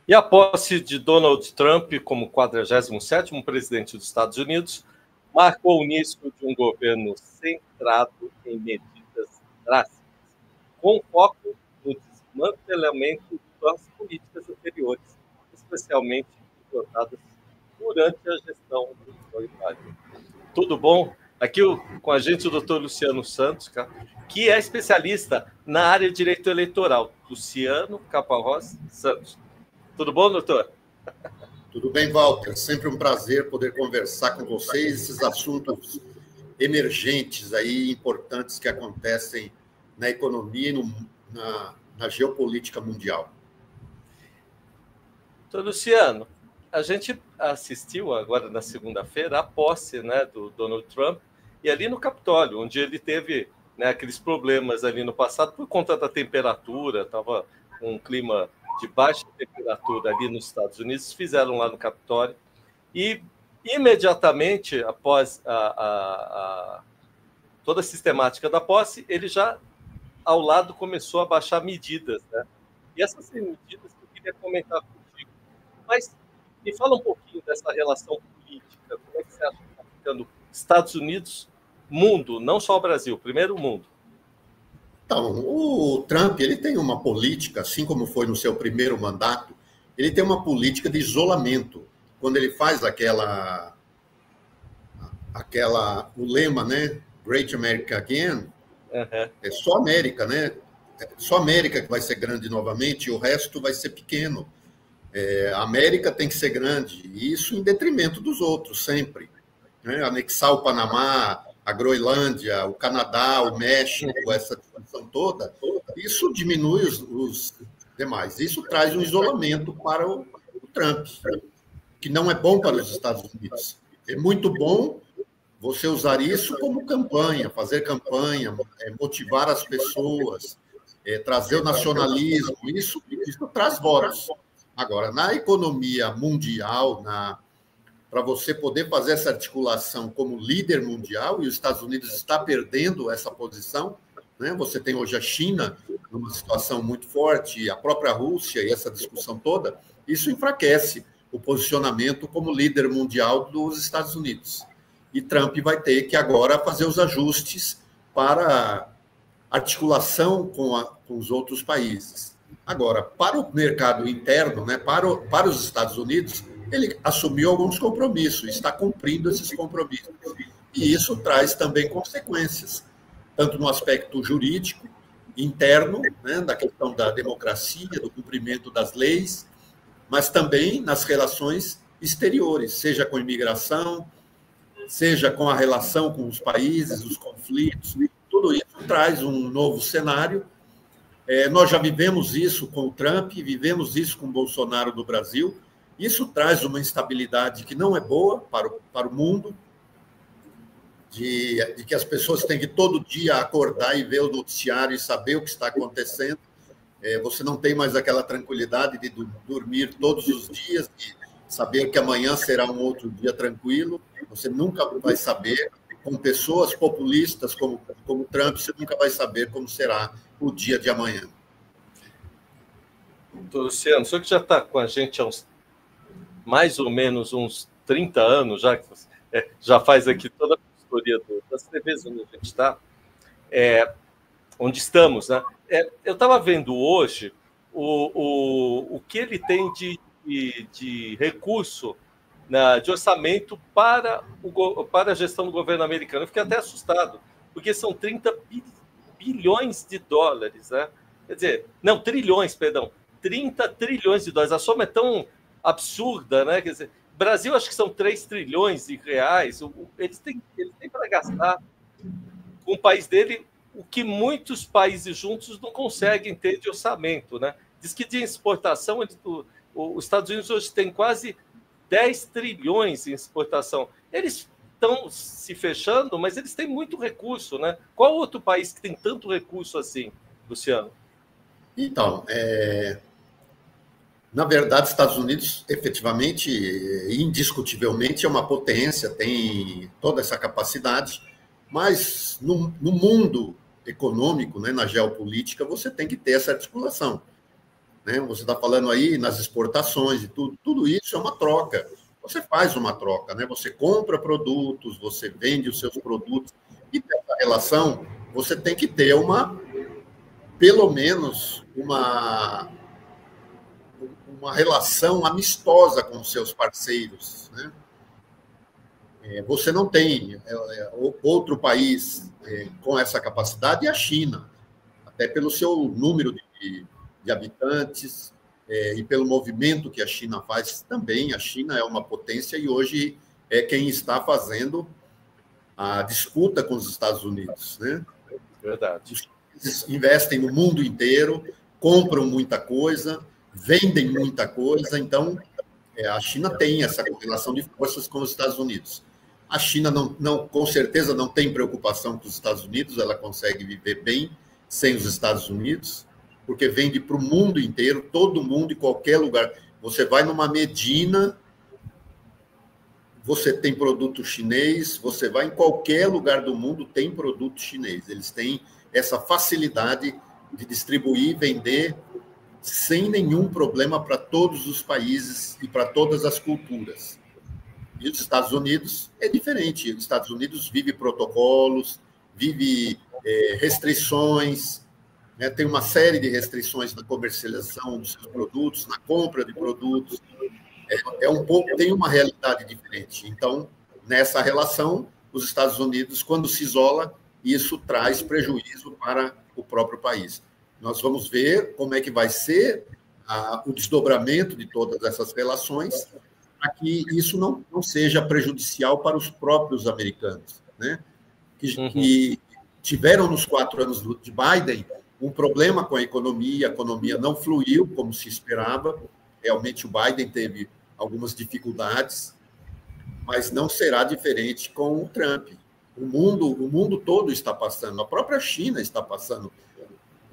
E a posse de Donald Trump como 47º presidente dos Estados Unidos marcou o início de um governo centrado em medidas drásticas, com foco no desmantelamento das políticas anteriores, especialmente adotadas durante a gestão do Joe Biden. Tudo bom? Aqui com a gente o doutor Luciano Santos, que é especialista na área de direito eleitoral. Luciano Caparrós Santos. Tudo bom, doutor? Tudo bem, Walter. Sempre um prazer poder conversar com vocês esses assuntos emergentes aí, importantes que acontecem na economia e na geopolítica mundial. Doutor Luciano, a gente assistiu agora na segunda-feira a posse, né, do Donald Trump, e ali no Capitólio, onde ele teve, né, aqueles problemas ali no passado por conta da temperatura, estava um clima de baixa temperatura ali nos Estados Unidos, fizeram lá no Capitólio, e imediatamente após toda a sistemática da posse, ele já, ao lado, começou a baixar medidas, né? E essas medidas que eu queria comentar contigo. Mas me fala um pouquinho dessa relação política, como é que você acha que está ficando Estados Unidos, mundo, não só o Brasil, primeiro o mundo. Então, o Trump ele tem uma política, assim como foi no seu primeiro mandato, ele tem uma política de isolamento. Quando ele faz o lema, né, Great America Again, é só América, né? É só América que vai ser grande novamente e o resto vai ser pequeno. A América tem que ser grande, e isso em detrimento dos outros, sempre. Né? Anexar o Panamá, a Groenlândia, o Canadá, o México, essa discussão toda, isso diminui os demais. Isso traz um isolamento para o Trump, que não é bom para os Estados Unidos. É muito bom você usar isso como campanha, fazer campanha, motivar as pessoas, trazer o nacionalismo, isso traz votos. Agora, na economia mundial, para você poder fazer essa articulação como líder mundial, e os Estados Unidos está perdendo essa posição, né? Você tem hoje a China numa situação muito forte, a própria Rússia e essa discussão toda, isso enfraquece o posicionamento como líder mundial dos Estados Unidos. E Trump vai ter que agora fazer os ajustes para articulação com os outros países. Agora, para o mercado interno, né, para os Estados Unidos, ele assumiu alguns compromissos, está cumprindo esses compromissos. E isso traz também consequências, tanto no aspecto jurídico, interno, né, da questão da democracia, do cumprimento das leis, mas também nas relações exteriores, seja com imigração, seja com a relação com os países, os conflitos, tudo isso traz um novo cenário. Nós já vivemos isso com o Trump, vivemos isso com o Bolsonaro no Brasil. Isso traz uma instabilidade que não é boa para o mundo, de que as pessoas têm que todo dia acordar e ver o noticiário e saber o que está acontecendo. Você não tem mais aquela tranquilidade de dormir todos os dias, de saber que amanhã será um outro dia tranquilo. Você nunca vai saber, com pessoas populistas como Trump, você nunca vai saber como será o dia de amanhã. Luciano, o senhor que já está com a gente há mais ou menos uns 30 anos, já faz aqui toda a consultoria das TVs onde a gente está, onde estamos, né? Eu estava vendo hoje o que ele tem de recurso, de orçamento para a gestão do governo americano. Eu fiquei até assustado, porque são 30 bilhões de dólares, né? Quer dizer, não, trilhões, perdão, 30 trilhões de dólares. A soma é tão absurda, né? Quer dizer, Brasil, acho que são 3 trilhões de reais. Eles têm para gastar com o país dele o que muitos países juntos não conseguem ter de orçamento, né? Diz que de exportação, os Estados Unidos hoje tem quase 10 trilhões em exportação. Eles estão se fechando, mas eles têm muito recurso, né? Qual outro país que tem tanto recurso assim, Luciano? Então, na verdade, os Estados Unidos, efetivamente, indiscutivelmente, é uma potência, tem toda essa capacidade, mas no mundo econômico, né, na geopolítica, você tem que ter essa articulação. né? Você está falando aí nas exportações e tudo isso é uma troca. Você faz uma troca, né? Você compra produtos, você vende os seus produtos, e nessa relação você tem que ter pelo menos uma relação amistosa com os seus parceiros, né? Você não tem outro país com essa capacidade, é a China, até pelo seu número de habitantes e pelo movimento que a China faz também. A China é uma potência e hoje é quem está fazendo a disputa com os Estados Unidos, né? Verdade. Eles investem no mundo inteiro, compram muita coisa, vendem muita coisa, então a China tem essa correlação de forças com os Estados Unidos. A China, com certeza, não tem preocupação com os Estados Unidos, ela consegue viver bem sem os Estados Unidos, porque vende para o mundo inteiro, todo mundo, em qualquer lugar. Você vai numa Medina, você tem produto chinês, você vai em qualquer lugar do mundo, tem produto chinês. Eles têm essa facilidade de distribuir e vender sem nenhum problema para todos os países e para todas as culturas. E os Estados Unidos é diferente. Os Estados Unidos vive protocolos, vive restrições, né? Tem uma série de restrições na comercialização dos seus produtos, na compra de produtos. Tem uma realidade diferente. Então, nessa relação, os Estados Unidos, quando se isola, isso traz prejuízo para o próprio país. Nós vamos ver como é que vai ser o desdobramento de todas essas relações, para que isso não seja prejudicial para os próprios americanos, né? Que tiveram nos 4 anos de Biden um problema com a economia não fluiu como se esperava. Realmente o Biden teve algumas dificuldades, mas não será diferente com o Trump. O mundo todo está passando, a própria China está passando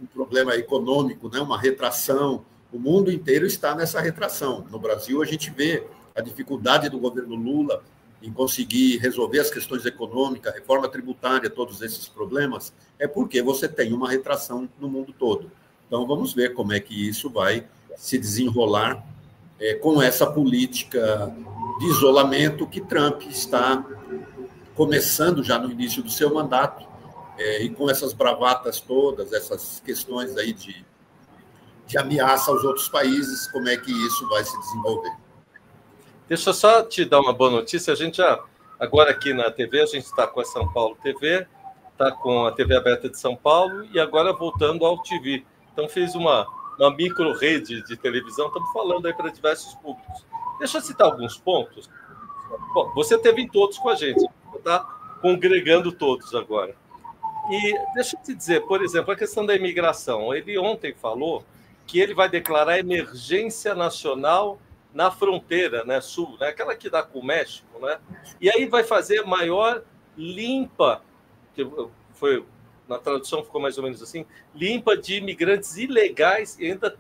um problema econômico, né? Uma retração. O mundo inteiro está nessa retração. No Brasil, a gente vê a dificuldade do governo Lula em conseguir resolver as questões econômicas, reforma tributária, todos esses problemas, é porque você tem uma retração no mundo todo. Então, vamos ver como é que isso vai se desenrolar com essa política de isolamento que Trump está começando já no início do seu mandato, e com essas bravatas todas, essas questões aí de ameaça aos outros países, como é que isso vai se desenvolver. Deixa eu só te dar uma boa notícia. A gente agora aqui na TV, a gente está com a São Paulo TV, está com a TV aberta de São Paulo e agora voltando ao TV. Então, fiz uma micro-rede de televisão, estamos falando aí para diversos públicos. Deixa eu citar alguns pontos. Bom, você teve em todos com a gente, está congregando todos agora. E deixa eu te dizer, por exemplo, a questão da imigração. Ele ontem falou que ele vai declarar emergência nacional na fronteira, né, sul, né, aquela que dá com o México, né? E aí vai fazer maior limpa, que foi na tradução ficou mais ou menos assim, limpa de imigrantes ilegais, e ainda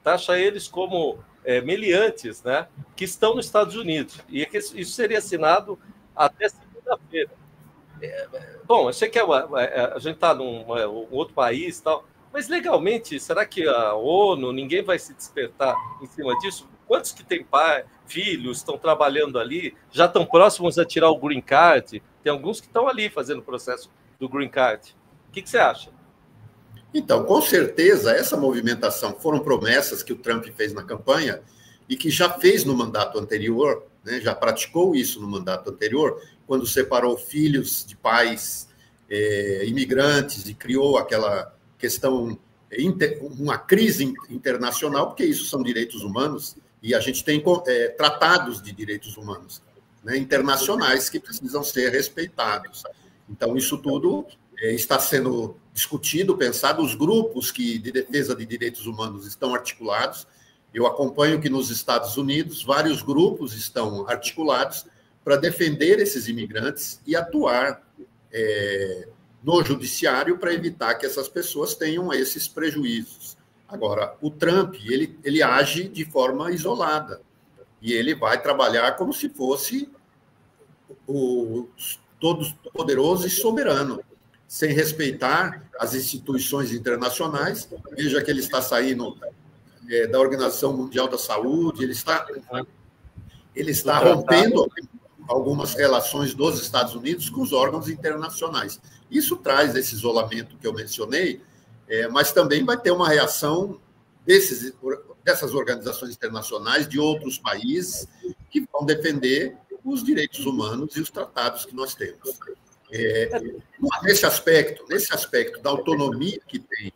taxa eles como meliantes, né, que estão nos Estados Unidos. E isso seria assinado até segunda-feira. Bom, eu sei que a gente está num outro país e tal, mas legalmente, será que a ONU, ninguém vai se despertar em cima disso? Quantos que têm filhos, estão trabalhando ali, já estão próximos a tirar o green card? Tem alguns que estão ali fazendo o processo do green card. O que você acha? Então, com certeza, essa movimentação foram promessas que o Trump fez na campanha e que já fez no mandato anterior, né, já praticou isso no mandato anterior, quando separou filhos de pais imigrantes e criou aquela questão, uma crise internacional, porque isso são direitos humanos e a gente tem tratados de direitos humanos, né, internacionais que precisam ser respeitados. Então, isso tudo está sendo discutido, pensado, os grupos de defesa de direitos humanos estão articulados. Eu acompanho que nos Estados Unidos vários grupos estão articulados para defender esses imigrantes e atuar no judiciário para evitar que essas pessoas tenham esses prejuízos. Agora, o Trump, ele age de forma isolada e ele vai trabalhar como se fosse o todo-poderoso e soberano. sem respeitar as instituições internacionais. Veja que ele está saindo da Organização Mundial da Saúde, ele está rompendo algumas relações dos Estados Unidos com os órgãos internacionais. Isso traz esse isolamento que eu mencionei, mas também vai ter uma reação dessas organizações internacionais, de outros países, que vão defender os direitos humanos e os tratados que nós temos. Nesse aspecto da autonomia que tem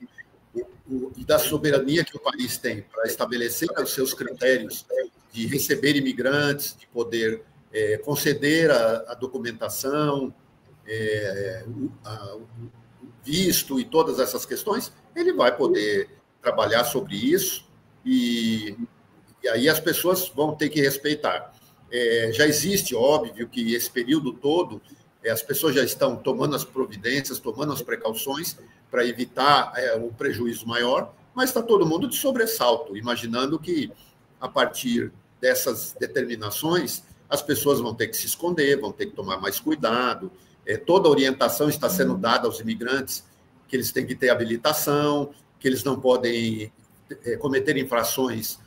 e da soberania que o país tem para estabelecer os seus critérios de receber imigrantes, de poder conceder a documentação, o visto e todas essas questões, ele vai poder trabalhar sobre isso e aí as pessoas vão ter que respeitar. Já existe, óbvio, que esse período todo as pessoas já estão tomando as providências, tomando as precauções para evitar um prejuízo maior, mas está todo mundo de sobressalto, imaginando que, a partir dessas determinações, as pessoas vão ter que se esconder, vão ter que tomar mais cuidado. Toda a orientação está sendo dada aos imigrantes, que eles têm que ter habilitação, que eles não podem cometer infrações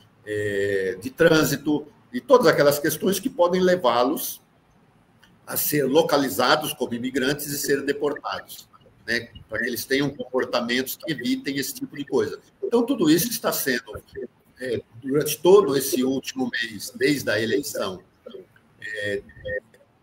de trânsito, e todas aquelas questões que podem levá-los a ser localizados como imigrantes e ser deportados, né? Para que eles tenham comportamentos que evitem esse tipo de coisa. Então, tudo isso está sendo, durante todo esse último mês, desde a eleição,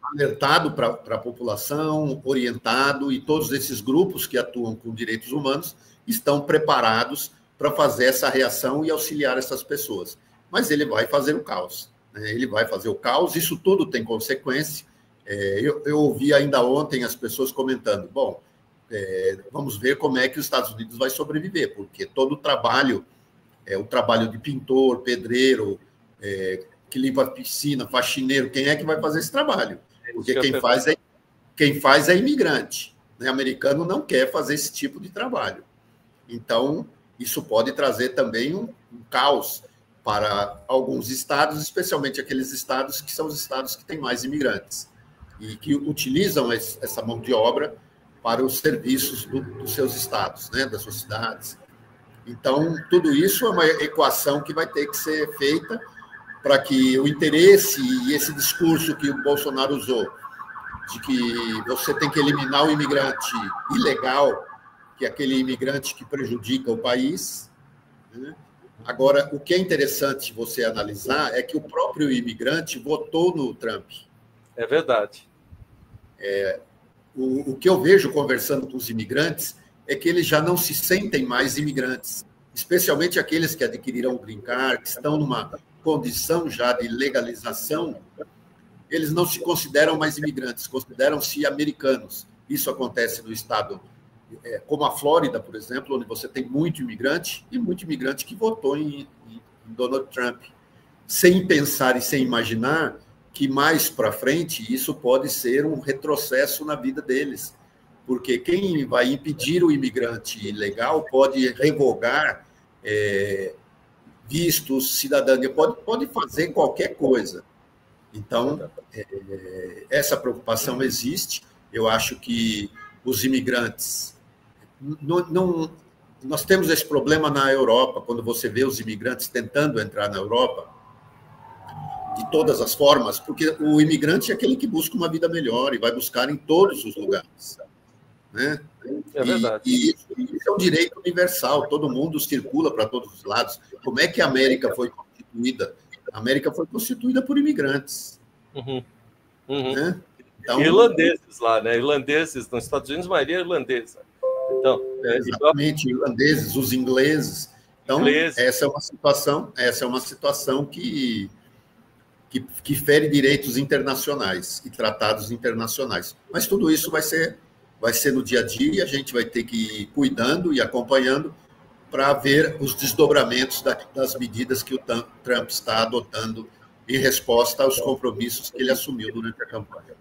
alertado para a população, orientado, e todos esses grupos que atuam com direitos humanos estão preparados para fazer essa reação e auxiliar essas pessoas. Mas ele vai fazer o caos, né? Ele vai fazer o caos, isso tudo tem consequência. Eu ouvi ainda ontem as pessoas comentando, bom, vamos ver como é que os Estados Unidos vai sobreviver, porque todo o trabalho de pintor, pedreiro, que limpa a piscina, faxineiro, quem é que vai fazer esse trabalho? Porque quem faz é imigrante, né? Americano não quer fazer esse tipo de trabalho. Então, isso pode trazer também um caos para alguns estados, especialmente aqueles estados que são os estados que têm mais imigrantes e que utilizam essa mão de obra para os serviços dos seus estados, né, das suas cidades. Então, tudo isso é uma equação que vai ter que ser feita para que o interesse e esse discurso que o Bolsonaro usou, de que você tem que eliminar o imigrante ilegal, que é aquele imigrante que prejudica o país, né? Agora, o que é interessante você analisar é que o próprio imigrante votou no Trump. É verdade. O que eu vejo conversando com os imigrantes é que eles já não se sentem mais imigrantes, especialmente aqueles que adquiriram o green card, que estão numa condição já de legalização, eles não se consideram mais imigrantes, consideram-se americanos. Isso acontece no estado como a Flórida, por exemplo, onde você tem muito imigrante que votou em Donald Trump, sem pensar e sem imaginar que mais para frente isso pode ser um retrocesso na vida deles, porque quem vai impedir o imigrante ilegal pode revogar vistos, cidadania, pode fazer qualquer coisa. Então, essa preocupação existe. Eu acho que os imigrantes... nós temos esse problema na Europa, quando você vê os imigrantes tentando entrar na Europa, de todas as formas, porque o imigrante é aquele que busca uma vida melhor e vai buscar em todos os lugares, né? É verdade. E isso é um direito universal, todo mundo circula para todos os lados. Como é que a América foi constituída? A América foi constituída por imigrantes. Né? Então, irlandeses lá, né? Irlandeses, nos Estados Unidos, maioria é irlandesa. Então, exatamente, irlandeses, os ingleses. Então, essa é uma situação que fere direitos internacionais e tratados internacionais. Mas tudo isso vai ser no dia a dia, a gente vai ter que ir cuidando e acompanhando para ver os desdobramentos das medidas que o Trump está adotando em resposta aos compromissos que ele assumiu durante a campanha.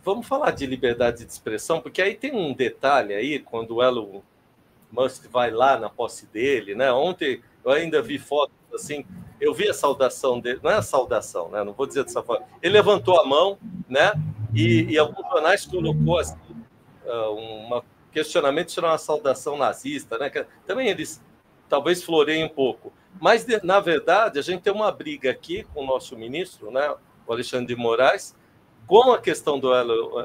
Vamos falar de liberdade de expressão, porque aí tem um detalhe aí, quando o Elon Musk vai lá na posse dele, né? Ontem eu ainda vi fotos assim, eu vi a saudação dele, não é a saudação, né? Não vou dizer dessa forma. Ele levantou a mão, né? e alguns jornais colocou assim, um questionamento sobre uma saudação nazista, né? Também eles talvez floreiem um pouco. Mas, na verdade, a gente tem uma briga aqui com o nosso ministro, né, o Alexandre de Moraes, com a questão do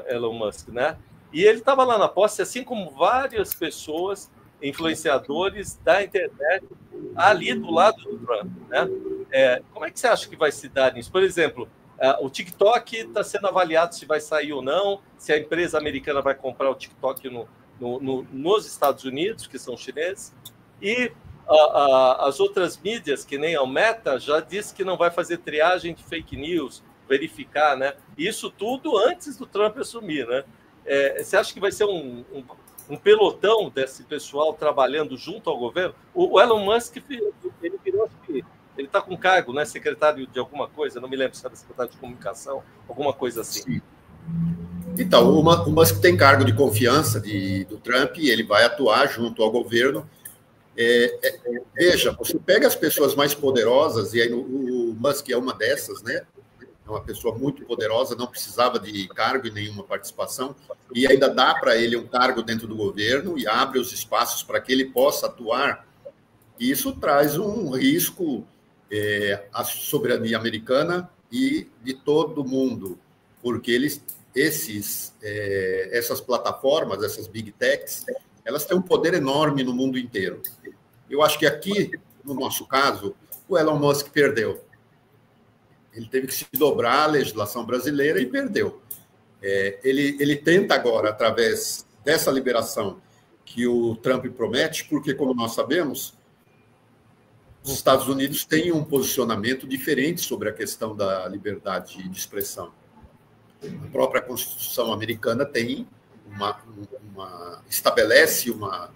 Elon Musk, né? E ele estava lá na posse, assim como várias pessoas, influenciadores da internet, ali do lado do Trump, né? Como é que você acha que vai se dar isso? Por exemplo, o TikTok está sendo avaliado se vai sair ou não, se a empresa americana vai comprar o TikTok nos Estados Unidos, que são chineses, e as outras mídias, que nem a Meta, já disse que não vai fazer triagem de fake news, verificar, né? Isso tudo antes do Trump assumir, né? Você acha que vai ser um pelotão desse pessoal trabalhando junto ao governo? O Elon Musk, ele virou, acho que ele está com cargo, né? Secretário de alguma coisa, não me lembro se era secretário de comunicação, alguma coisa assim. Sim. Então, o Musk tem cargo de confiança do Trump e ele vai atuar junto ao governo. Veja, você pega as pessoas mais poderosas, e aí o Musk é uma dessas, né? É uma pessoa muito poderosa, não precisava de cargo e nenhuma participação, e ainda dá para ele um cargo dentro do governo e abre os espaços para que ele possa atuar. E isso traz um risco à soberania americana e de todo mundo, porque essas plataformas, essas big techs, elas têm um poder enorme no mundo inteiro. Eu acho que aqui, no nosso caso, o Elon Musk perdeu. Ele teve que se dobrar à legislação brasileira e perdeu. Ele tenta agora, através dessa liberação que o Trump promete, porque, como nós sabemos, os Estados Unidos têm um posicionamento diferente sobre a questão da liberdade de expressão. A própria Constituição americana tem estabelece uma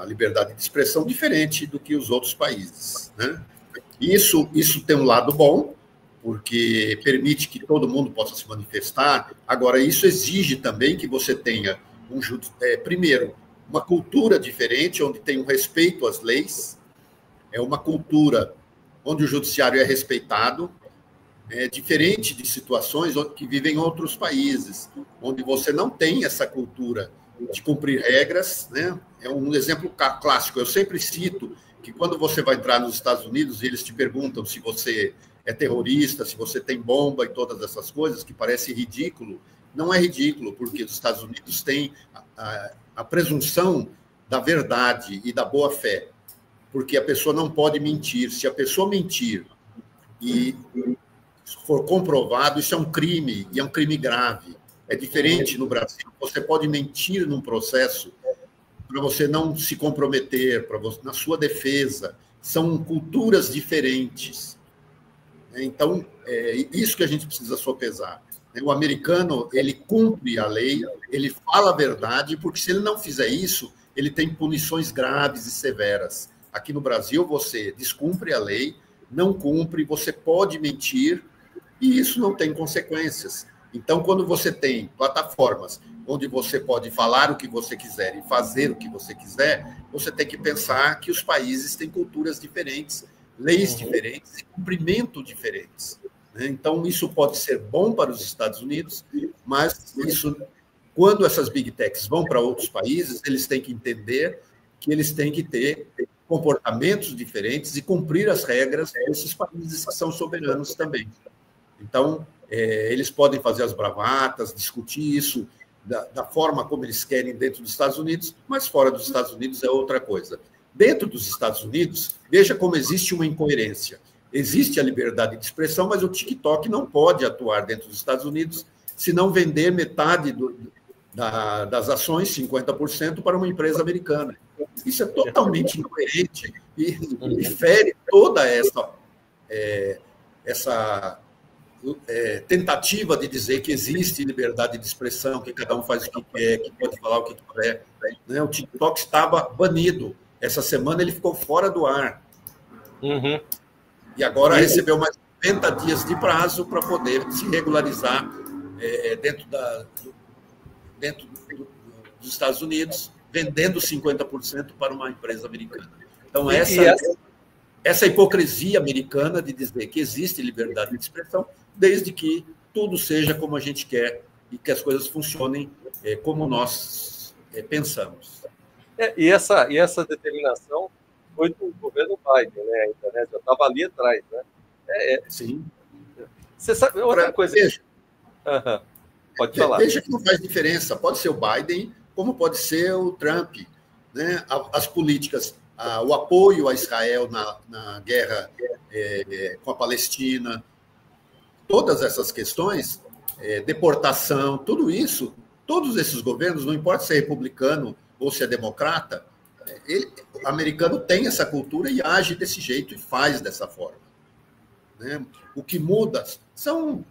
liberdade de expressão diferente do que os outros países, né? Isso tem um lado bom, porque permite que todo mundo possa se manifestar. Agora, isso exige também que você tenha, primeiro, uma cultura diferente, onde tem um respeito às leis, uma cultura onde o judiciário é respeitado, diferente de situações que vivem em outros países, onde você não tem essa cultura de cumprir regras, né? É um exemplo clássico. Eu sempre cito que quando você vai entrar nos Estados Unidos e eles te perguntam se você é terrorista, se você tem bomba e todas essas coisas, que parece ridículo, não é ridículo, porque os Estados Unidos têm a presunção da verdade e da boa-fé, porque a pessoa não pode mentir. Se a pessoa mentir e for comprovado, isso é um crime, e é um crime grave. É diferente no Brasil. Você pode mentir num processo para você não se comprometer, na sua defesa. São culturas diferentes. Então, isso que a gente precisa sopesar. O americano, ele cumpre a lei, ele fala a verdade, porque se ele não fizer isso, ele tem punições graves e severas. Aqui no Brasil, você descumpre a lei, não cumpre, você pode mentir, e isso não tem consequências. Então, quando você tem plataformas onde você pode falar o que você quiser e fazer o que você quiser, você tem que pensar que os países têm culturas diferentes, leis diferentes e cumprimento diferentes. Então, isso pode ser bom para os Estados Unidos, mas quando essas big techs vão para outros países, eles têm que entender que eles têm que ter comportamentos diferentes e cumprir as regras desses países que são soberanos também. Então, eles podem fazer as bravatas, discutir isso da forma como eles querem dentro dos Estados Unidos, mas fora dos Estados Unidos é outra coisa. Dentro dos Estados Unidos, veja como existe uma incoerência. Existe a liberdade de expressão, mas o TikTok não pode atuar dentro dos Estados Unidos se não vender metade das ações, 50%, para uma empresa americana. Isso é totalmente incoerente e fere toda essa tentativa de dizer que existe liberdade de expressão, que cada um faz o que quer, que pode falar o que quer. O TikTok estava banido. Essa semana ele ficou fora do ar. Uhum. E agora recebeu mais 90 dias de prazo para poder se regularizar dentro dos Estados Unidos, vendendo 50% para uma empresa americana. Então, essa hipocrisia americana de dizer que existe liberdade de expressão, desde que tudo seja como a gente quer e que as coisas funcionem como nós pensamos. E essa determinação foi do governo Biden, né? Ainda, né? Já estava ali atrás, né? Sim. Você sabe, outra coisa... Veja, pode falar. Veja que não faz diferença. Pode ser o Biden, como pode ser o Trump. Né? As políticas, o apoio a Israel na guerra com a Palestina, todas essas questões, deportação, tudo isso, todos esses governos, não importa se é republicano ou se é democrata, o americano tem essa cultura e age desse jeito e faz dessa forma. Né? O que muda são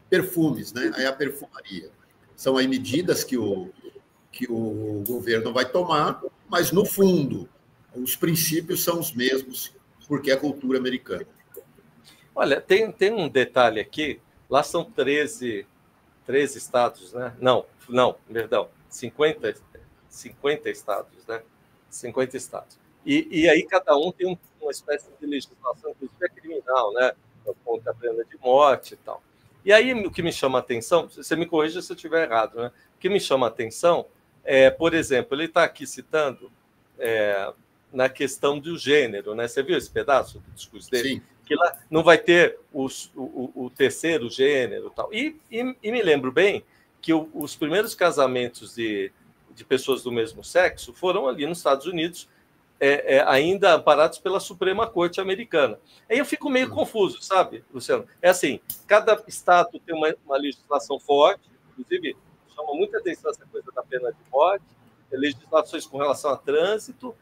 perfumes, né? É a perfumaria. São aí medidas que o governo vai tomar, mas, no fundo, os princípios são os mesmos, porque é a cultura americana. Olha, tem um detalhe aqui, lá são 13 estados, né? Não, perdão, 50 estados, né? 50 estados. E aí cada um tem uma espécie de legislação, inclusive criminal, né? Contra a pena de morte e tal. E aí o que me chama a atenção, você me corrija se eu estiver errado, né? O que me chama a atenção por exemplo, ele está aqui citando na questão do gênero, né? Você viu esse pedaço do discurso dele? Sim. Que lá não vai ter o terceiro gênero e tal. E me lembro bem que os primeiros casamentos de pessoas do mesmo sexo foram ali nos Estados Unidos, ainda amparados pela Suprema Corte Americana. Aí eu fico meio confuso, sabe, Luciano? É assim, cada estado tem uma legislação forte, inclusive chama muita atenção essa coisa da pena de morte, legislações com relação a trânsito,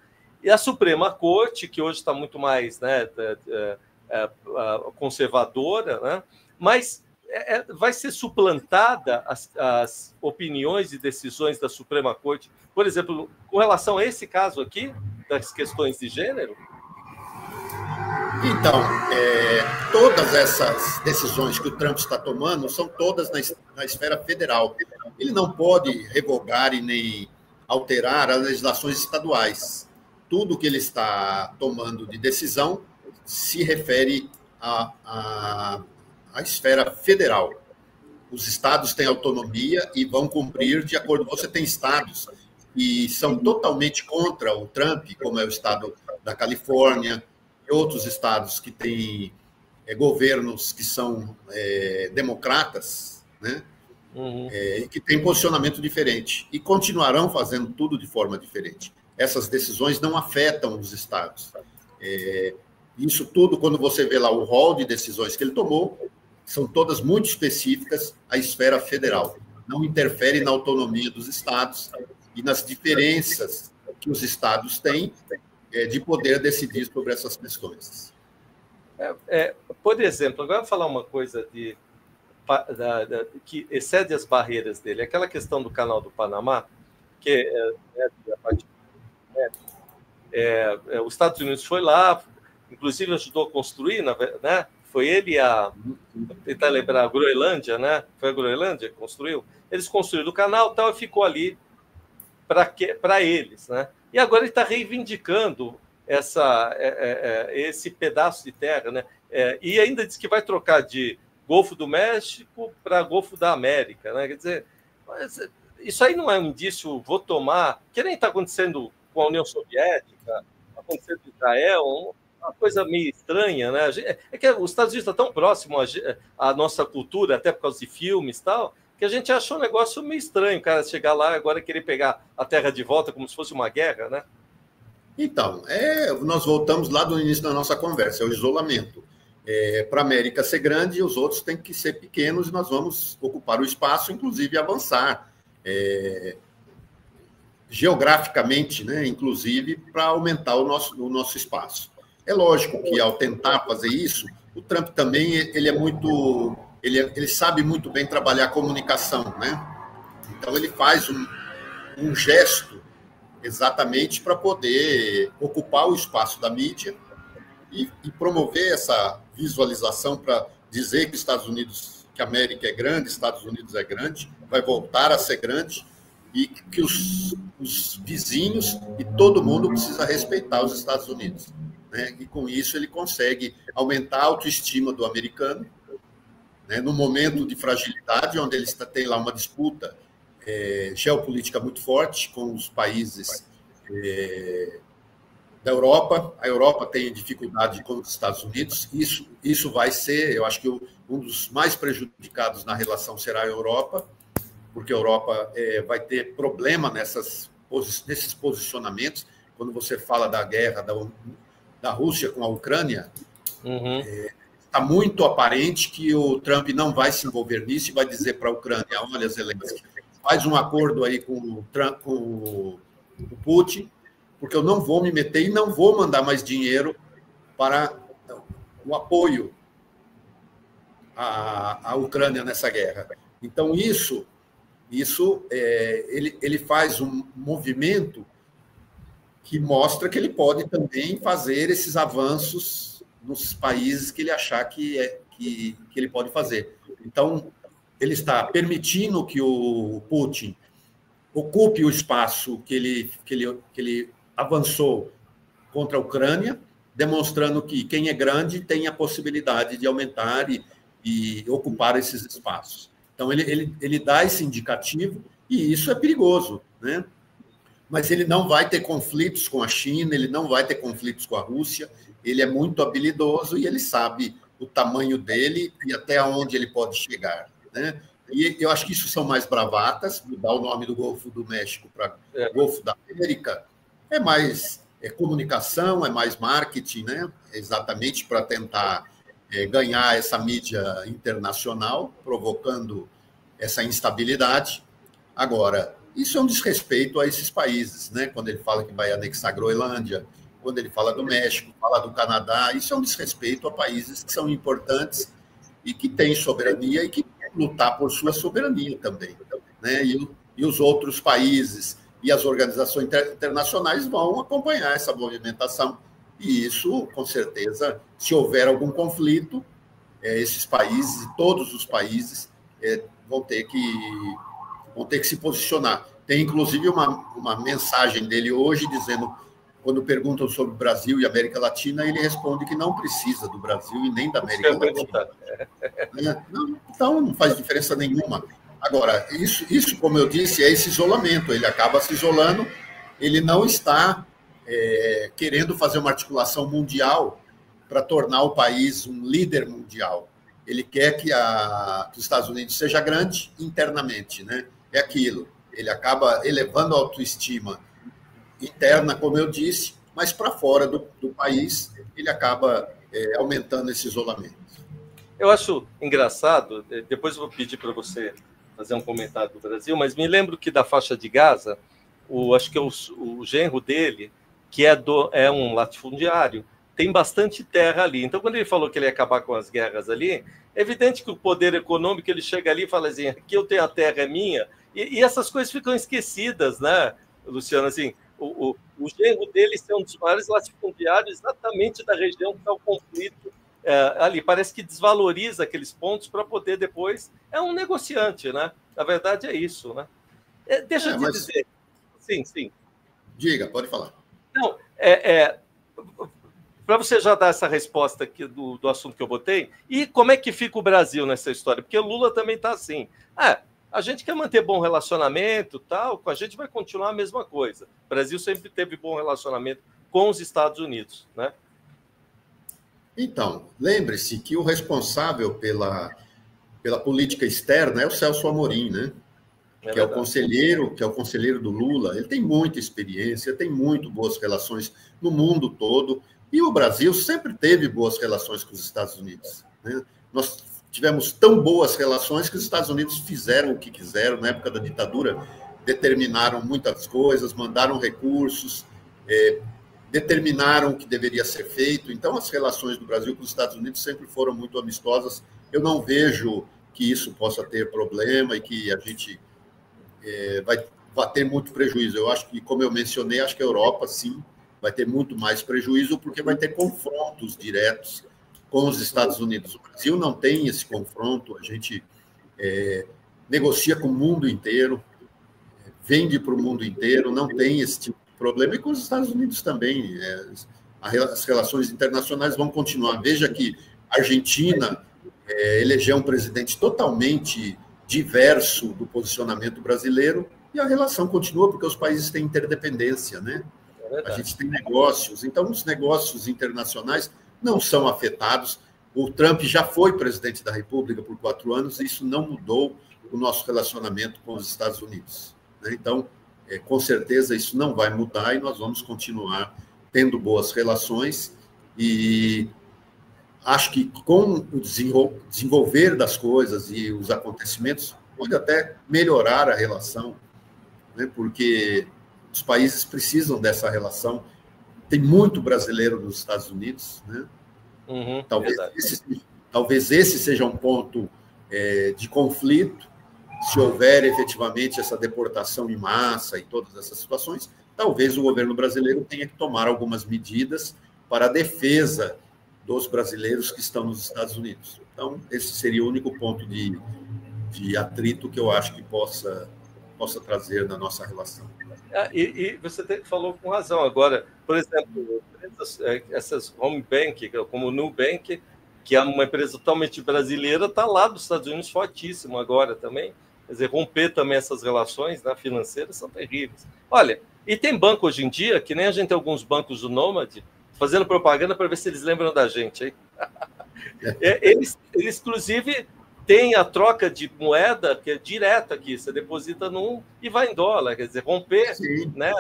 e a Suprema Corte, que hoje está muito mais, né, conservadora, né? Mas vai ser suplantada as opiniões e decisões da Suprema Corte, por exemplo, com relação a esse caso aqui, das questões de gênero? Então, todas essas decisões que o Trump está tomando são todas na esfera federal. Ele não pode revogar e nem alterar as legislações estaduais. Tudo que ele está tomando de decisão se refere à esfera federal. Os estados têm autonomia e vão cumprir de acordo. Você tem estados que são totalmente contra o Trump, como é o estado da Califórnia, e outros estados que têm governos que são democratas, né? E que têm posicionamento diferente, e continuarão fazendo tudo de forma diferente. Essas decisões não afetam os estados. Isso tudo, quando você vê lá o rol de decisões que ele tomou, são todas muito específicas à esfera federal. Não interfere na autonomia dos estados e nas diferenças que os estados têm de poder decidir sobre essas questões. Por exemplo, agora eu vou falar uma coisa que excede as barreiras dele. Aquela questão do Canal do Panamá, que os Estados Unidos foi lá, inclusive ajudou a construir, né? Foi ele tentar lembrar, a Groenlândia, né? Foi a Groenlândia que construiu. Eles construíram o canal, tal, e ficou ali para eles, né? E agora ele está reivindicando esse pedaço de terra, né? E ainda diz que vai trocar de Golfo do México para Golfo da América, né? Quer dizer, isso aí não é um indício, vou tomar, que nem está acontecendo com a União Soviética, acontecendo com Israel, uma coisa meio estranha, né? É que os Estados Unidos estão tão próximos à nossa cultura, até por causa de filmes e tal, que a gente achou um negócio meio estranho, o cara chegar lá agora querer pegar a terra de volta como se fosse uma guerra, né? Então, nós voltamos lá do início da nossa conversa, é o isolamento. Para a América ser grande, os outros têm que ser pequenos e nós vamos ocupar o espaço, inclusive avançar geograficamente, né? Inclusive para aumentar o nosso espaço. É lógico que ao tentar fazer isso, o Trump também ele sabe muito bem trabalhar a comunicação, né? Então ele faz um gesto exatamente para poder ocupar o espaço da mídia e promover essa visualização para dizer que Estados Unidos, que a América é grande, Estados Unidos é grande, vai voltar a ser grande e que os vizinhos e todo mundo precisa respeitar os Estados Unidos, né? E com isso ele consegue aumentar a autoestima do americano né? No momento de fragilidade, onde eles têm lá uma disputa geopolítica muito forte com os países da Europa. A Europa tem dificuldade com os Estados Unidos. Isso vai ser, eu acho que um dos mais prejudicados na relação será a Europa, porque a Europa vai ter problema nesses posicionamentos. Quando você fala da guerra da Rússia com a Ucrânia, está muito aparente que o Trump não vai se envolver nisso e vai dizer para a Ucrânia: olha, Zelensky, faz um acordo aí com o Putin, porque eu não vou me meter e não vou mandar mais dinheiro para o apoio à Ucrânia nessa guerra. Então, ele faz um movimento que mostra que ele pode também fazer esses avanços nos países que ele achar que ele pode fazer. Então, ele está permitindo que o Putin ocupe o espaço que ele avançou contra a Ucrânia, demonstrando que quem é grande tem a possibilidade de aumentar e ocupar esses espaços. Então, ele dá esse indicativo, e isso é perigoso, né? Mas ele não vai ter conflitos com a China, ele não vai ter conflitos com a Rússia, ele é muito habilidoso e ele sabe o tamanho dele e até onde ele pode chegar, né? E eu acho que isso são mais bravatas. Mudar o nome do Golfo do México para Golfo da América é mais comunicação, é mais marketing, né? Exatamente para tentar ganhar essa mídia internacional, provocando essa instabilidade. Agora, isso é um desrespeito a esses países, né? Quando ele fala que vai anexar a Groenlândia, quando ele fala do México, fala do Canadá, isso é um desrespeito a países que são importantes e que têm soberania e que lutar por sua soberania também, né? E os outros países e as organizações internacionais vão acompanhar essa movimentação, e isso, com certeza, se houver algum conflito, esses países, todos os países, vão ter que se posicionar. Tem, inclusive, uma mensagem dele hoje dizendo, quando perguntam sobre o Brasil e América Latina, ele responde que não precisa do Brasil e nem da América Latina. Então, não faz diferença nenhuma. Agora, isso, como eu disse, é esse isolamento. Ele acaba se isolando, ele não está querendo fazer uma articulação mundial para tornar o país um líder mundial. Ele quer que os Estados Unidos seja grande internamente, né? É aquilo. Ele acaba elevando a autoestima interna, como eu disse, mas para fora do país ele acaba aumentando esse isolamento. Eu acho engraçado, depois eu vou pedir para você fazer um comentário do Brasil, mas me lembro que da faixa de Gaza, acho que é o genro dele, que é um latifundiário, tem bastante terra ali. Então, quando ele falou que ele ia acabar com as guerras ali, é evidente que o poder econômico, ele chega ali e fala assim, aqui eu tenho a terra, é minha, e essas coisas ficam esquecidas, né, Luciano? Assim, o genro dele é um dos maiores latifundiários exatamente da região que está o conflito ali. Parece que desvaloriza aqueles pontos para poder depois... É um negociante, né? Na verdade, é isso, né? Deixa eu te dizer... Sim. Diga, pode falar. Não, para você já dar essa resposta aqui do assunto que eu botei, e como é que fica o Brasil nessa história? Porque o Lula também está assim... a gente quer manter bom relacionamento, tal, com a gente vai continuar a mesma coisa. O Brasil sempre teve bom relacionamento com os Estados Unidos, né? Então, lembre-se que o responsável pela política externa é o Celso Amorim, né? Que é o conselheiro do Lula. Ele tem muita experiência, tem muito boas relações no mundo todo, e o Brasil sempre teve boas relações com os Estados Unidos, né? Nós tivemos tão boas relações que os Estados Unidos fizeram o que quiseram. Na época da ditadura, determinaram muitas coisas, mandaram recursos, determinaram o que deveria ser feito. Então, as relações do Brasil com os Estados Unidos sempre foram muito amistosas. Eu não vejo que isso possa ter problema e que a gente vai ter muito prejuízo. Eu acho que, como eu mencionei, acho que a Europa, sim, vai ter muito mais prejuízo, porque vai ter confrontos diretos com os Estados Unidos. O Brasil não tem esse confronto, a gente negocia com o mundo inteiro, vende para o mundo inteiro, não tem esse tipo de problema, e com os Estados Unidos também. As relações internacionais vão continuar. Veja que a Argentina eleger um presidente totalmente diverso do posicionamento brasileiro, e a relação continua, porque os países têm interdependência, né? A gente tem negócios, então os negócios internacionais não são afetados. O Trump já foi presidente da República por 4 anos, e isso não mudou o nosso relacionamento com os Estados Unidos, né? Então, com certeza, isso não vai mudar e nós vamos continuar tendo boas relações, e acho que com o desenvolver das coisas e os acontecimentos, pode até melhorar a relação, né? Porque os países precisam dessa relação. Tem muito brasileiro nos Estados Unidos, né? Talvez esse seja um ponto de conflito. Se houver efetivamente essa deportação em massa e todas essas situações, talvez o governo brasileiro tenha que tomar algumas medidas para a defesa dos brasileiros que estão nos Estados Unidos. Então, esse seria o único ponto de atrito que eu acho que possa trazer na nossa relação. E você falou com razão. Agora, por exemplo, essas home bank, como o Nubank, que é uma empresa totalmente brasileira, está lá dos Estados Unidos fortíssimo agora também. Quer dizer, romper também essas relações, né, financeiras são terríveis. Olha, e tem banco hoje em dia, que nem a gente tem alguns bancos do Nômade, fazendo propaganda para ver se eles lembram da gente. Hein? Eles, inclusive, têm a troca de moeda que é direta aqui. Você deposita num e vai em dólar. Quer dizer, romper, né,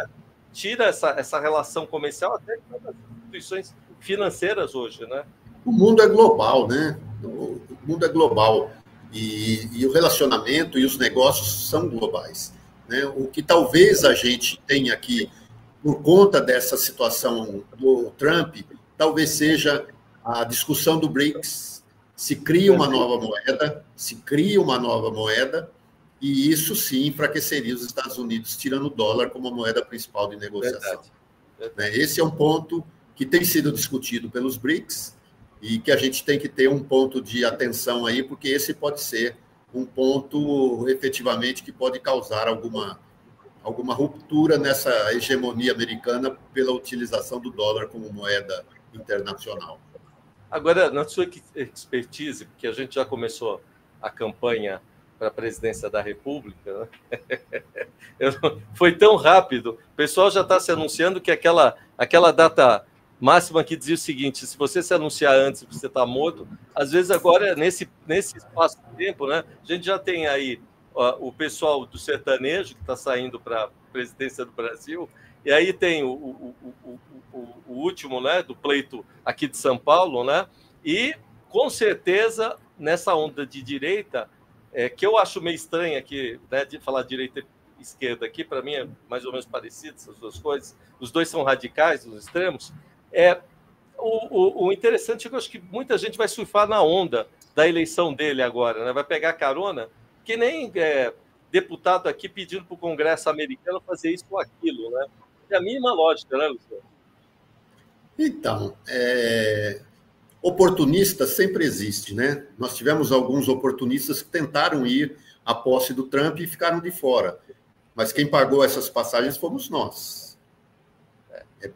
tira essa relação comercial até com as instituições financeiras hoje. Né? O mundo é global, né? O mundo é global. E o relacionamento e os negócios são globais, né? O que talvez a gente tenha aqui, por conta dessa situação do Trump, talvez seja a discussão do BRICS. Se cria uma nova moeda, e isso sim enfraqueceria os Estados Unidos, tirando o dólar como a moeda principal de negociação. Verdade. Esse é um ponto que tem sido discutido pelos BRICS, e que a gente tem que ter um ponto de atenção aí, porque esse pode ser um ponto, efetivamente, que pode causar alguma ruptura nessa hegemonia americana pela utilização do dólar como moeda internacional. Agora, na sua expertise, porque a gente já começou a campanha para a presidência da República, né? Foi tão rápido, o pessoal já está se anunciando que aquela data máxima que dizia o seguinte: se você se anunciar antes, você está morto. Às vezes agora, nesse espaço de tempo, né, a gente já tem aí o pessoal do sertanejo que está saindo para a presidência do Brasil, e aí tem o último, né, do pleito aqui de São Paulo, né, e com certeza nessa onda de direita, que eu acho meio estranha aqui, né, de falar direita e esquerda aqui, para mim é mais ou menos parecido essas duas coisas, os dois são radicais, os extremos. O interessante é que eu acho que muita gente vai surfar na onda da eleição dele agora, né? Vai pegar carona, que nem deputado aqui pedindo para o Congresso americano fazer isso ou aquilo, né? É a mínima lógica, né, Luciano? Então, oportunista sempre existe, né? Nós tivemos alguns oportunistas que tentaram ir à posse do Trump e ficaram de fora, mas quem pagou essas passagens fomos nós.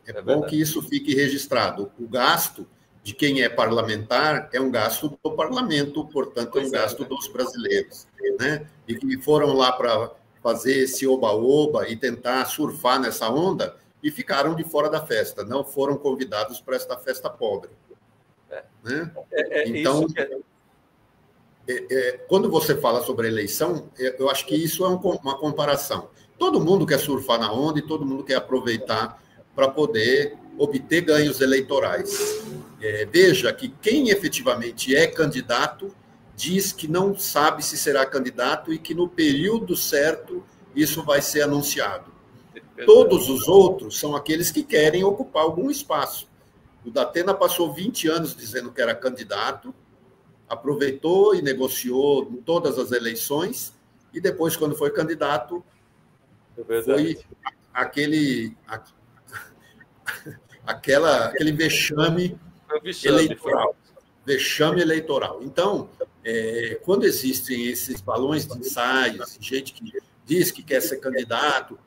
É bom que isso fique registrado. O gasto de quem é parlamentar é um gasto do parlamento, portanto, é um gasto dos brasileiros, né? E que foram lá para fazer esse oba-oba e tentar surfar nessa onda e ficaram de fora da festa, não foram convidados para esta festa pobre. Né? Então, quando você fala sobre a eleição, eu acho que isso é uma comparação. Todo mundo quer surfar na onda e todo mundo quer aproveitar para poder obter ganhos eleitorais. Veja que quem efetivamente é candidato diz que não sabe se será candidato e que no período certo isso vai ser anunciado. Todos os outros são aqueles que querem ocupar algum espaço. O Datena passou 20 anos dizendo que era candidato, aproveitou e negociou em todas as eleições, e depois, quando foi candidato, foi aquele vexame eleitoral. Vexame eleitoral. Então, quando existem esses balões de ensaios, gente que diz que quer ser candidato,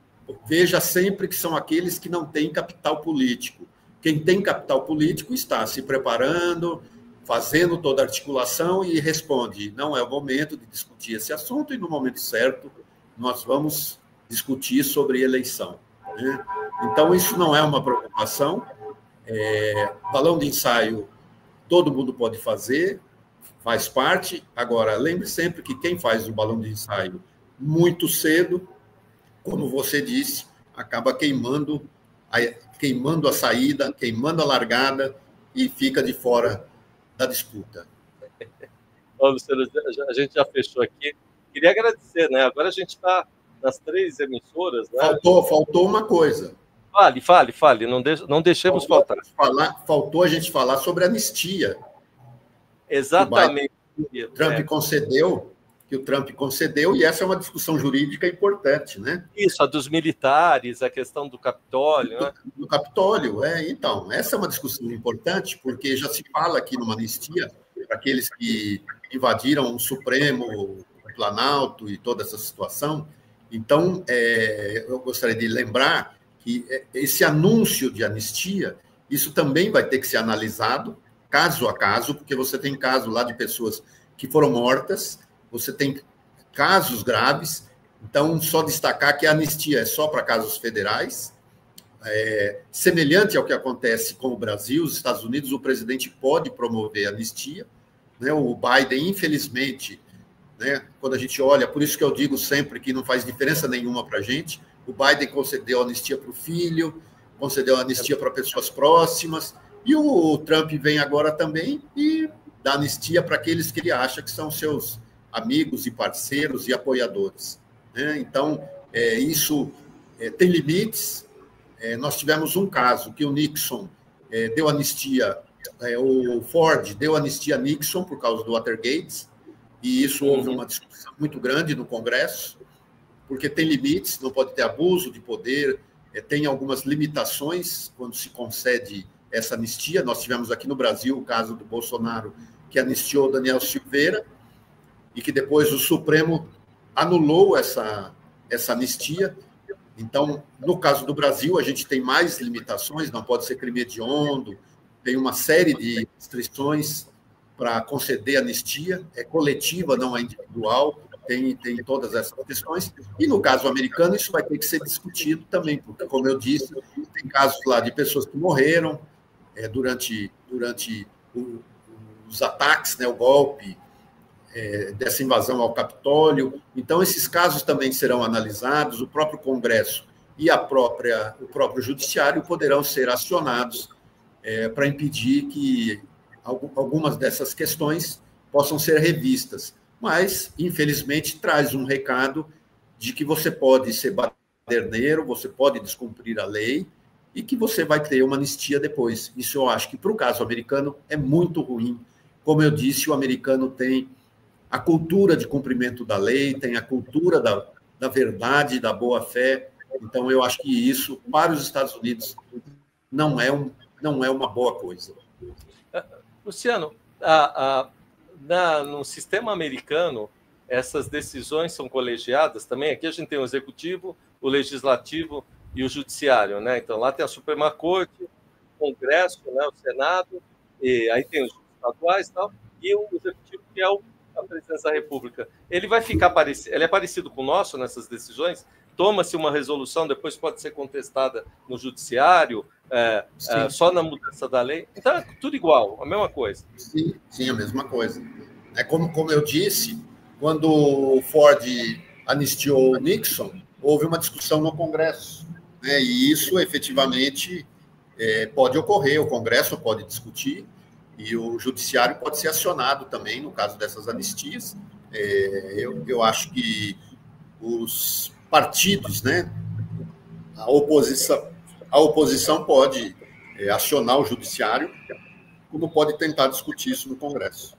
veja sempre que são aqueles que não têm capital político. Quem tem capital político está se preparando, fazendo toda a articulação e responde: não é o momento de discutir esse assunto e no momento certo nós vamos discutir sobre eleição. Né? Então, isso não é uma preocupação. Balão de ensaio, todo mundo pode fazer, faz parte. Agora, lembre sempre que quem faz o balão de ensaio muito cedo, como você disse, acaba queimando a saída, queimando a largada e fica de fora da disputa. Bom, Luciano, a gente já fechou aqui. Queria agradecer, né? Agora a gente está nas 3 emissoras. Né? Faltou uma coisa. Fale. Não deixemos faltar. Faltou a gente falar sobre a anistia. Exatamente. Que o Trump concedeu, e essa é uma discussão jurídica importante, né? Isso, a dos militares, a questão do Capitólio. Né? Do Capitólio, então, essa é uma discussão importante, porque já se fala aqui numa anistia para aqueles que invadiram o Supremo, o Planalto e toda essa situação. Então, eu gostaria de lembrar que esse anúncio de anistia, isso também vai ter que ser analisado caso a caso, porque você tem casos lá de pessoas que foram mortas, você tem casos graves. Então, só destacar que a anistia é só para casos federais, semelhante ao que acontece com o Brasil, os Estados Unidos, o presidente pode promover anistia, né? O Biden, infelizmente, né, quando a gente olha, por isso que eu digo sempre que não faz diferença nenhuma para a gente, o Biden concedeu anistia para o filho, concedeu anistia para pessoas próximas, e o Trump vem agora também e dá anistia para aqueles que ele acha que são seus amigos e parceiros e apoiadores. Né? Então, isso tem limites. Nós tivemos um caso que o Nixon deu anistia, o Ford deu anistia a Nixon por causa do Watergate, e isso houve uma discussão muito grande no Congresso, porque tem limites, não pode ter abuso de poder, tem algumas limitações quando se concede essa anistia. Nós tivemos aqui no Brasil o caso do Bolsonaro, que anistiou Daniel Silveira, e que depois o Supremo anulou essa anistia. Então, no caso do Brasil, a gente tem mais limitações, não pode ser crime hediondo, tem uma série de restrições para conceder anistia, é coletiva, não é individual, tem todas essas questões. E no caso americano, isso vai ter que ser discutido também, porque, como eu disse, tem casos lá de pessoas que morreram durante os ataques, né, o golpe, dessa invasão ao Capitólio. Então, esses casos também serão analisados, o próprio Congresso e o próprio Judiciário poderão ser acionados para impedir que algumas dessas questões possam ser revistas. Mas, infelizmente, traz um recado de que você pode ser baderneiro, você pode descumprir a lei e que você vai ter uma anistia depois. Isso eu acho que, para o caso americano, é muito ruim. Como eu disse, o americano tem a cultura de cumprimento da lei, tem a cultura da verdade, da boa-fé. Então, eu acho que isso, para os Estados Unidos, não é uma boa coisa. Luciano, no sistema americano, essas decisões são colegiadas também. Aqui a gente tem o executivo, o legislativo e o judiciário, né? Então, lá tem a Suprema Corte, o Congresso, né, o Senado, e aí tem os estaduais e tal, e o executivo, que é a presidência da República. Ele vai ficar ele é parecido com o nosso nessas decisões? Toma-se uma resolução, depois pode ser contestada no judiciário, só na mudança da lei. Então, é tudo igual, a mesma coisa. Sim, a mesma coisa. Como eu disse, quando o Ford anistiou o Nixon, houve uma discussão no Congresso, né? E isso, efetivamente, pode ocorrer, o Congresso pode discutir, e o Judiciário pode ser acionado também, no caso dessas anistias. Eu acho que os partidos, né, a oposição pode acionar o Judiciário, como pode tentar discutir isso no Congresso.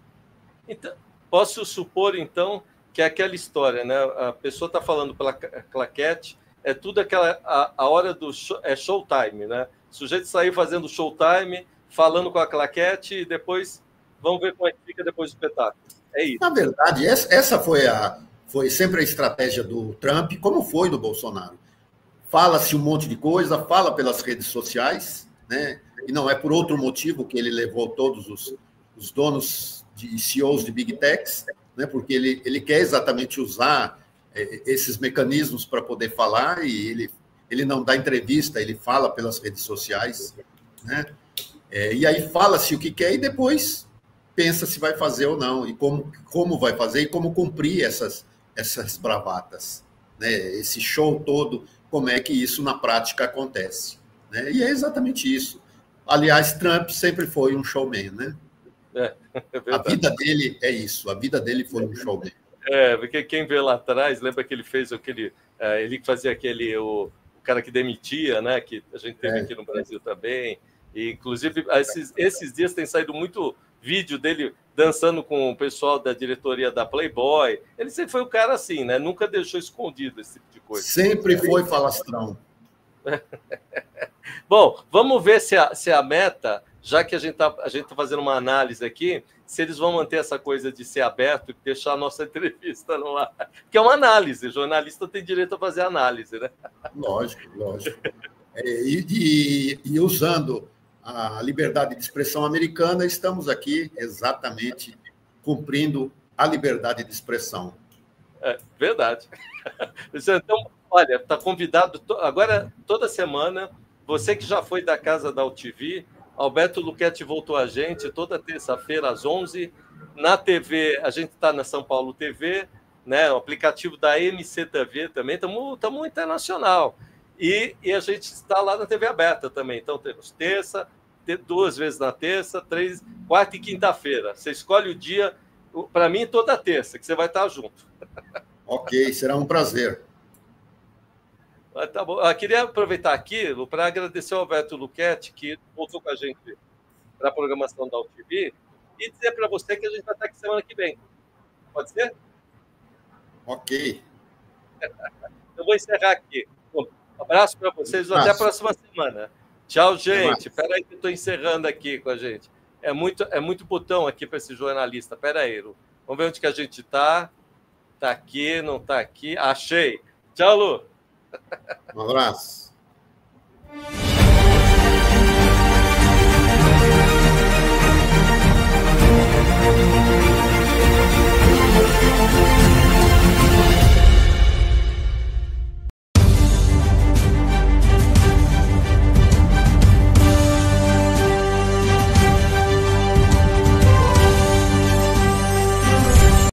Então, posso supor, então, que é aquela história, né? A pessoa está falando pela claquete, é tudo aquela... A hora do showtime, né? O sujeito saiu fazendo showtime, falando com a claquete, e depois vamos ver como é que fica depois do espetáculo. É isso. Na verdade, essa foi sempre a estratégia do Trump, como foi do Bolsonaro. Fala-se um monte de coisa, fala pelas redes sociais, né? E não é por outro motivo que ele levou todos os donos e CEOs de Big Techs, né, porque ele quer exatamente usar esses mecanismos para poder falar, e ele não dá entrevista, ele fala pelas redes sociais, né? E aí fala-se o que quer e depois pensa se vai fazer ou não, e como vai fazer e como cumprir essas bravatas, né? Esse show todo, como é que isso na prática acontece, né? E é exatamente isso. Aliás, Trump sempre foi um showman, né? A vida dele é isso, a vida dele foi um showman. Porque quem vê lá atrás, lembra que ele fez ele fazia o cara que demitia, né? Que a gente teve aqui no Brasil também. E, inclusive, esses dias tem saído muito vídeo dele dançando com o pessoal da diretoria da Playboy. Ele sempre foi um cara assim, né? Nunca deixou escondido esse tipo de coisa. Sempre foi falastrão. Bom, vamos ver se a meta, já que a gente tá fazendo uma análise aqui, se eles vão manter essa coisa de ser aberto e deixar a nossa entrevista no ar. Que é uma análise, o jornalista tem direito a fazer análise, né? Lógico. E usando a liberdade de expressão americana, estamos aqui exatamente cumprindo a liberdade de expressão. Verdade. Então, olha, está convidado agora, toda semana, você que já foi da casa da UTV, Alberto Luchetti voltou a gente toda terça-feira às 11h. Na TV, a gente está na São Paulo TV, né? O aplicativo da MCTV também, estamos internacional. E a gente está lá na TV aberta também. Então, temos terça, 2 vezes na terça, 3, quarta e quinta-feira. Você escolhe o dia, para mim, toda terça, que você vai estar junto. Ok, será um prazer. Tá bom. Eu queria aproveitar aqui para agradecer ao Alberto Luchetti, que voltou com a gente para a programação da UTV, e dizer para você que a gente vai estar aqui semana que vem. Pode ser? Ok. Eu vou encerrar aqui. Um abraço para vocês, até a próxima semana. Tchau, gente. Espera aí que eu estou encerrando aqui com a gente. É muito botão aqui para esse jornalista. Espera aí, Lu. Vamos ver onde que a gente está. Está aqui, não está aqui. Achei. Tchau, Lu. Um abraço.